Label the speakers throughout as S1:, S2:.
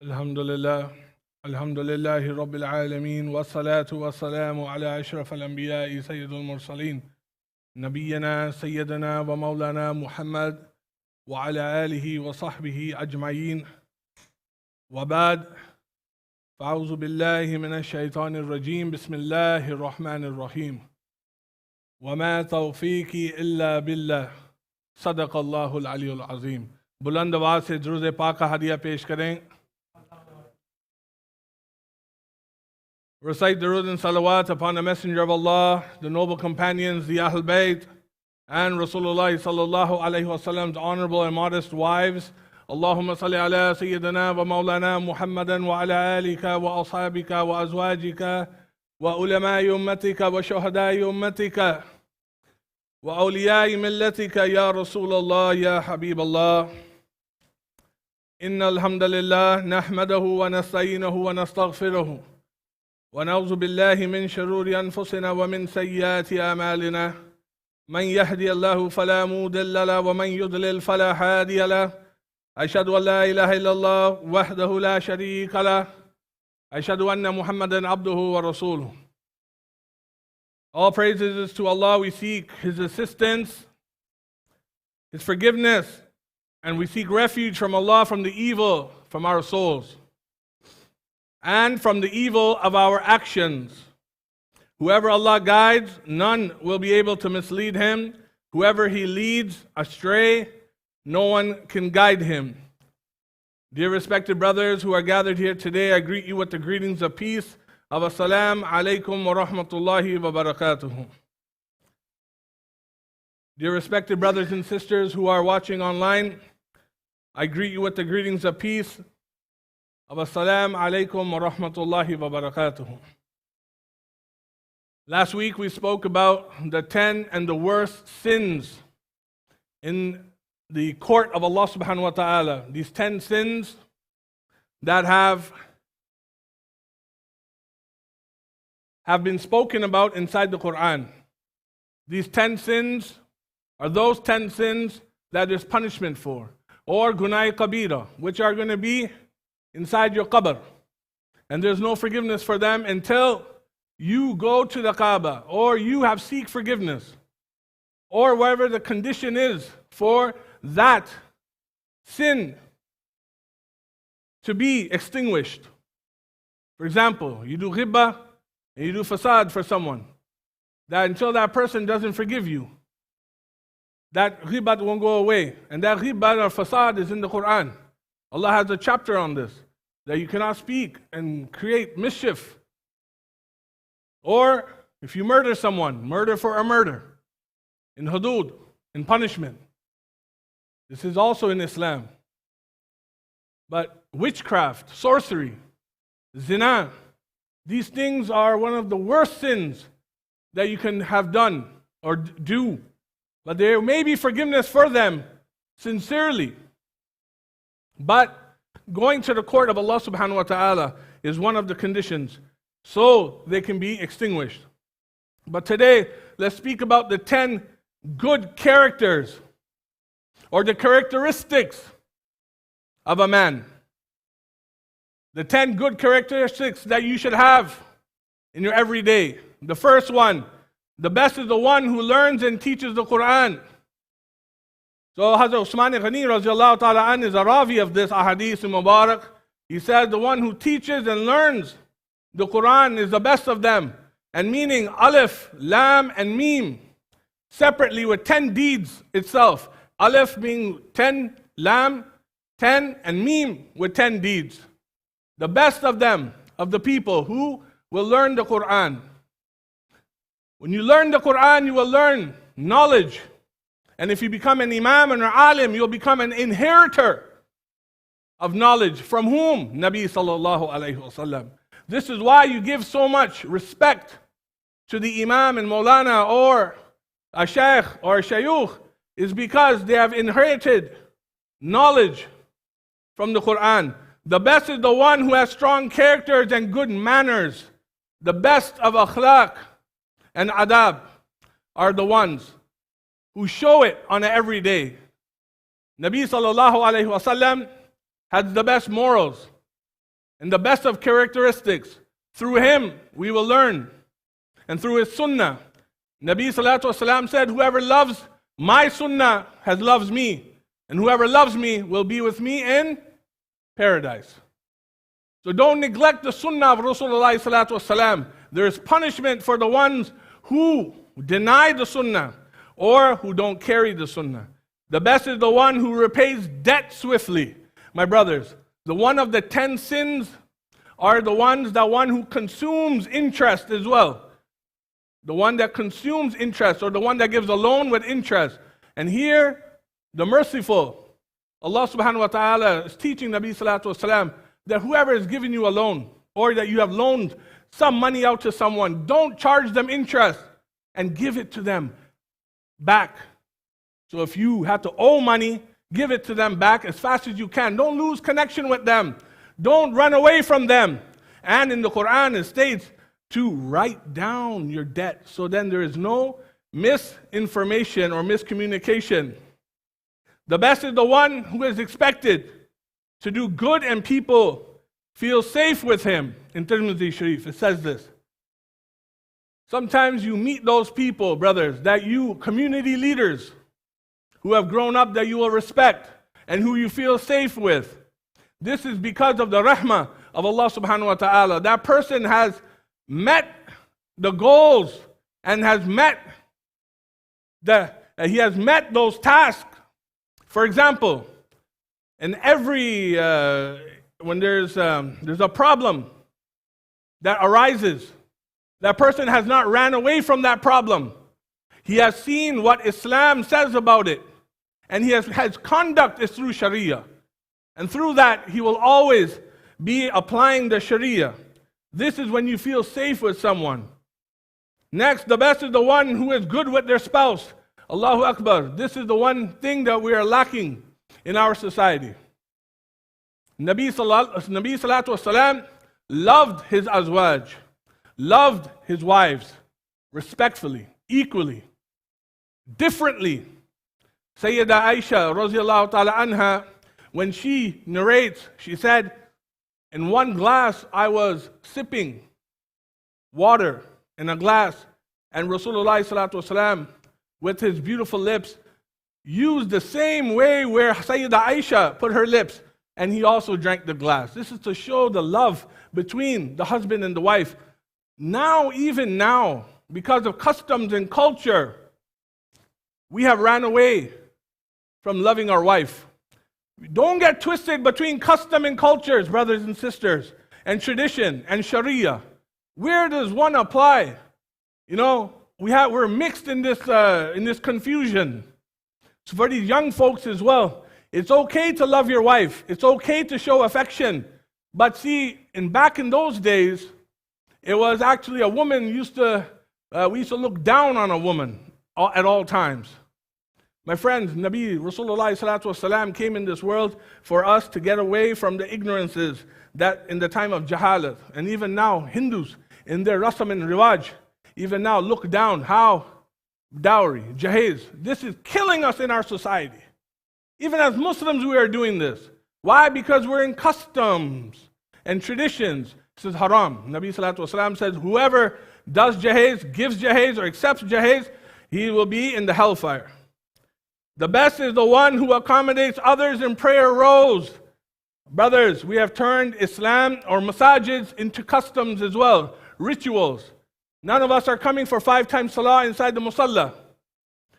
S1: Alhamdulillah, Alhamdulillahi Rabbil Alameen, wassalatu wassalamu ala ashraf al-anbiya'i sayyidul mursaleen, nabiyyina sayyidina wa maulana Muhammad wa ala alihi wa sahbihi ajma'een. Wa ba'd, fa'auzu billahi minash shaitanir rajim, bismillahir rahmanir rahim. Wa ma tawfiqi illa billah, sadaqallahu al-aliyyul azim. बुलंद आवाज से दुरूद पाक का हदिया पेश करें. Recite durood and salawat upon the Messenger of Allah, the noble companions, the Ahl Bayt, and Rasulullah sallallahu alayhi wasallam's honorable and modest wives. Allahumma salli ala Sayyidina wa Mawlana Muhammadan wa ala alika wa ashabika wa azwajika wa ulamai ummatika wa shuhadai ummatika wa awliyai millatika ya Rasulullah ya Habib Allah. Inna alhamdulillah nahmadahu wa nasta'inuhu wa nastaghfiruhu. ونعوذ بالله من شرور أنفسنا ومن سيئات أعمالنا من يهدي الله فلا مضل له ومن يضلل فلا هادي له أشهد أن لا إله إلا الله وحده لا شريك له أشهد أن محمدا عبده ورسوله. All praises is to Allah. We seek His assistance, His forgiveness, and we seek refuge from Allah from the evil from our souls and from the evil of our actions. Whoever Allah guides, none will be able to mislead him. Whoever He leads astray, no one can guide him. Dear respected brothers who are gathered here today, I greet you with the greetings of peace of Assalamualaikum wa rahmatullahi wa barakatuh. Dear respected brothers and sisters who are watching online, I greet you with the greetings of peace of Assalamualaikum wa rahmatullahi wa barakatuh. Last week we spoke about the 10 and the worst sins in the court of Allah subhanahu wa ta'ala. These 10 sins that have been spoken about inside the Quran. These 10 sins are those 10 sins that there's punishment for, or gunai kabira, which are going to be inside your qabr. And there's no forgiveness for them until you go to the Kaaba, or you have seek forgiveness, or whatever the condition is for that sin to be extinguished. For example, you do ghibba and you do fasad for someone, that until that person doesn't forgive you, that ghibbat won't go away. And that ghibbat or fasad is in the Quran. Allah has a chapter on this, that you cannot speak and create mischief. Or if you murder someone, murder for a murder, in hudud, in punishment. This is also in Islam. But witchcraft, sorcery, zina, these things are one of the worst sins that you can have done or do. But there may be forgiveness for them sincerely. But going to the court of Allah subhanahu wa ta'ala is one of the conditions, so they can be extinguished. But today, let's speak about the 10 good characters, or the characteristics of a man. The 10 good characteristics that you should have in your everyday. The first one, the best is the one who learns and teaches the Quran. So Hazrat Usman Ghani radiallahu ta'ala an is a ravi of this ahadith Mubarak. He says the one who teaches and learns the Quran is the best of them. And meaning alif, lam and mim separately with 10 deeds itself. Alif being 10, lam 10 and mim with 10 deeds. The best of them, of the people who will learn the Quran. When you learn the Quran, you will learn knowledge. And if you become an imam and an alim, you'll become an inheritor of knowledge. From whom? Nabi sallallahu alayhi wasallam. This is why you give so much respect to the imam and maulana or a shaykh or a shayukh, is because they have inherited knowledge from the Quran. The best is the one who has strong characters and good manners. The best of akhlaq and adab are the ones who show it on an everyday. Nabi sallallahu alayhi wasallam had the best morals. and the best of characteristics. Through him, we will learn. And through his sunnah. Nabi Salatu Wasalam said, whoever loves my sunnah loves me. And whoever loves me will be with me in paradise. So don't neglect the sunnah of Rasulullah Salatu Wasalam. There is punishment for the ones who deny the sunnah or who don't carry the sunnah. The best is the one who repays debt swiftly. My brothers, the one of the 10 sins are the one who consumes interest as well. The one that consumes interest, or the one that gives a loan with interest. And here, the merciful, Allah subhanahu wa ta'ala is teaching Nabi Salatu Wasalam that whoever is giving you a loan, or that you have loaned some money out to someone, don't charge them interest and give it to them back. So if you have to owe money, give it to them back as fast as you can. Don't lose connection with them. Don't run away from them. And in the Quran it states to write down your debt, so then there is no misinformation or miscommunication. The best is the one who is expected to do good and people feel safe with him. In Tirmidhi Sharif, it says this. Sometimes you meet those people, brothers, that you, community leaders, who have grown up that you will respect and who you feel safe with. This is because of the rahmah of Allah subhanahu wa ta'ala. That person has met the goals and has met those tasks. For example, in every when there's a problem that arises, that person has not ran away from that problem. He has seen what Islam says about it, and his conduct is through Sharia, and through that he will always be applying the Sharia. This is when you feel safe with someone. Next, the best is the one who is good with their spouse. Allahu Akbar. This is the one thing that we are lacking in our society. Nabi Salatu Wasalam loved his azwaj, loved his wives respectfully, equally, differently. Sayyida Aisha radiallahu ta'ala anha, when she narrates, she said, in one glass I was sipping water in a glass, and Rasulullah Salatu Wasalam, with his beautiful lips, used the same way where Sayyida Aisha put her lips, and he also drank the glass. This is to show the love between the husband and the wife. Now, even now, because of customs and culture, we have ran away from loving our wife. Don't get twisted between custom and cultures, brothers and sisters, and tradition and Sharia. Where does one apply? You know, we're mixed in this confusion. So for these young folks as well, it's okay to love your wife. It's okay to show affection. But see, back in those days, it was actually a woman we used to look down on a woman at all times. My friends, Nabi Rasulullah Salatu Wasalam came in this world for us to get away from the ignorances that in the time of Jahalat. And even now, Hindus, in their Rasam and Riwaj, even now look down how dowry, jahez, this is killing us in our society. Even as Muslims, we are doing this. Why? Because we're in customs and traditions. This is haram. Nabi Salatu Wasalam says, whoever does jahez, gives jahez, or accepts jahez, he will be in the hellfire. The best is the one who accommodates others in prayer rows. Brothers, we have turned Islam or masajids into customs as well, rituals. None of us are coming for 5 times salah inside the musalla.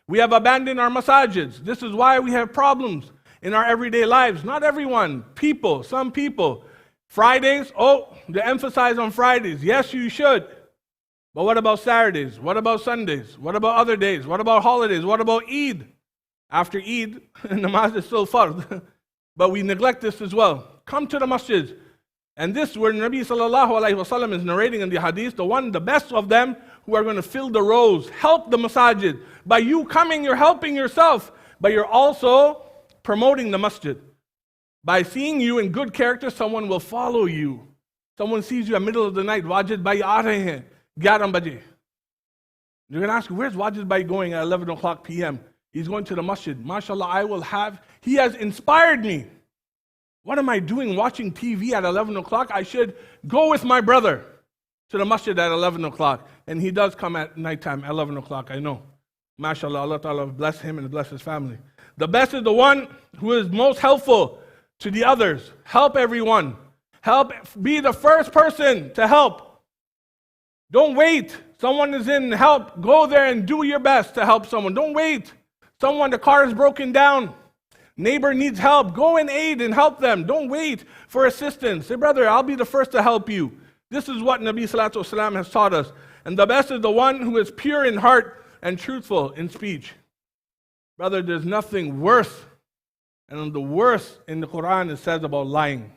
S1: We have abandoned our masajids. This is why we have problems in our everyday lives. Not everyone, people, some people. Fridays, they emphasize on Fridays. Yes, you should. But what about Saturdays? What about Sundays? What about other days? What about holidays? What about Eid? After Eid, namaz is still fard. But we neglect this as well. Come to the masjid. And this, where Nabi sallallahu alayhi wa sallam is narrating in the hadith, the best of them who are going to fill the rows, help the masajid. By you coming, you're helping yourself, but you're also promoting the masjid. By seeing you in good character, someone will follow you. Someone sees you in the middle of the night, Wajid bhai aa rahe hain, 11 baje. You're going to ask, where's Wajid bhai going at 11 o'clock p.m.? He's going to the masjid. MashaAllah, he has inspired me. What am I doing watching TV at 11 o'clock? I should go with my brother to the masjid at 11 o'clock. And he does come at nighttime, 11 o'clock, I know. MashaAllah, Allah Ta'ala bless him and bless his family. The best is the one who is most helpful to the others. Help everyone. Help, be the first person to help. Don't wait. Someone is in help. Go there and do your best to help someone. Don't wait. The car is broken down. Neighbor needs help. Go and aid and help them. Don't wait for assistance. Say, brother, I'll be the first to help you. This is what Nabi Sallallahu Alaihi Wasallam has taught us. And the best is the one who is pure in heart and truthful in speech. Brother, there's nothing worse. And the worst in the Quran it says about lying.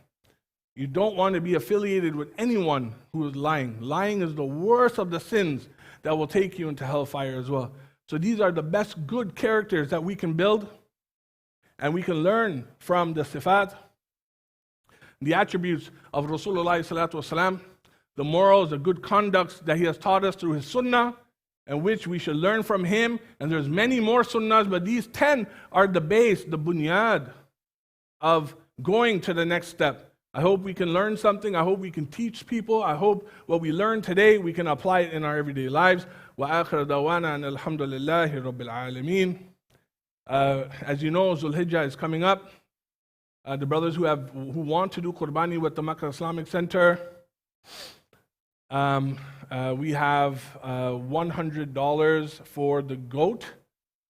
S1: You don't want to be affiliated with anyone who is lying. Lying is the worst of the sins that will take you into hellfire as well. So these are the best good characters that we can build. And we can learn from the sifat, the attributes of Rasulullah Sallallahu Alaihi Wasallam, the morals, the good conducts that he has taught us through his sunnah, and which we should learn from him. And there's many more sunnahs, but these 10 are the base, the bunyad of going to the next step. I hope we can learn something. I hope we can teach people. I hope what we learn today, we can apply it in our everyday lives. وَآخِرَ دَعْوَانَا أَنَ الْحَمْدُ لِلَّهِ رَبِّ الْعَالَمِينَ. As you know, Zulhijjah is coming up. The brothers who want to do Qurbani with the Mecca Islamic Center, we have $100 for the goat,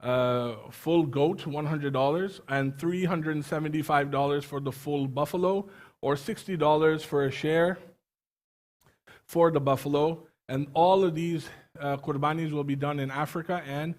S1: full goat, $100, and $375 for the full buffalo, or $60 for a share for the buffalo. And all of these Qurbanis will be done in Africa and